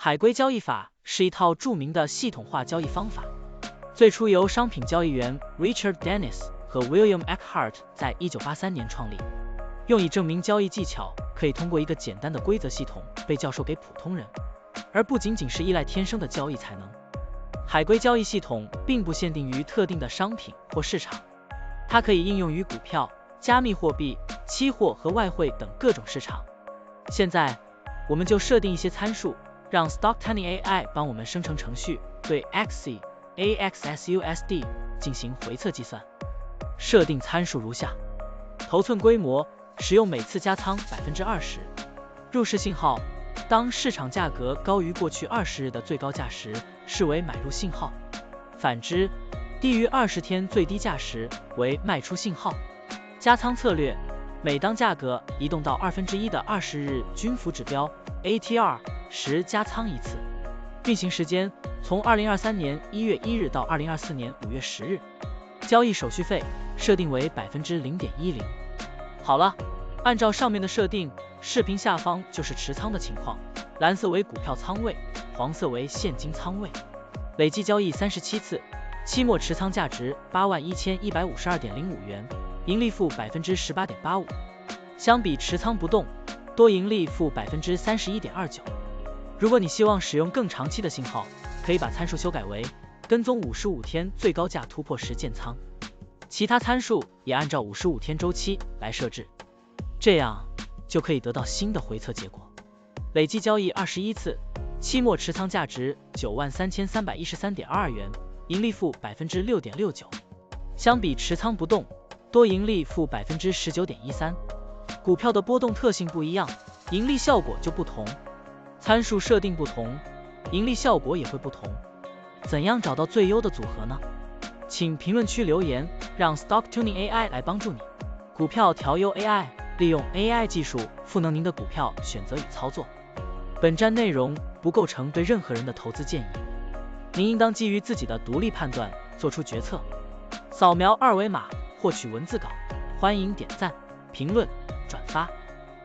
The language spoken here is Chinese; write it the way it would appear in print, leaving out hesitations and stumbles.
海龟交易法是一套著名的系统化交易方法，最初由商品交易员 Richard Dennis 和 William Eckhart 在1983年创立，用以证明交易技巧可以通过一个简单的规则系统被教授给普通人，而不仅仅是依赖天生的交易才能。海龟交易系统并不限定于特定的商品或市场，它可以应用于股票、加密货币、期货和外汇等各种市场。现在，我们就设定一些参数，让 Stocktunny AI 帮我们生成程序，对 XC、AXSUSD 进行回测计算。设定参数如下：头寸规模，使用每次加仓 20%。入市信号，当市场价格高于过去20日的最高价时，视为买入信号；反之，低于20天最低价时为卖出信号。加仓策略，每当价格移动到1/2的20日均幅指标 ATR 时加仓一次。运行时间从2023年1月1日到2024年5月10日。交易手续费设定为 0.10%。好了，按照上面的设定，视频下方就是持仓的情况，蓝色为股票仓位，黄色为现金仓位。累计交易37次，期末持仓价值81152.05元，盈利负 18.85%。相比持仓不动，多盈利负 31.29%。如果你希望使用更长期的信号，可以把参数修改为跟踪55天最高价突破时建仓，其他参数也按照55天周期来设置，这样就可以得到新的回测结果。累计交易21次，期末持仓价值93313.22元，盈利负 6.69%。相比持仓不动，多盈利负 19.13%。股票的波动特性不一样，盈利效果就不同。参数设定不同，盈利效果也会不同。怎样找到最优的组合呢？请评论区留言，让 Stocktunny AI 来帮助你。股票调优 AI， 利用 AI 技术赋能您的股票选择与操作。本站内容不构成对任何人的投资建议，您应当基于自己的独立判断做出决策。扫描二维码获取文字稿，欢迎点赞、评论、转发。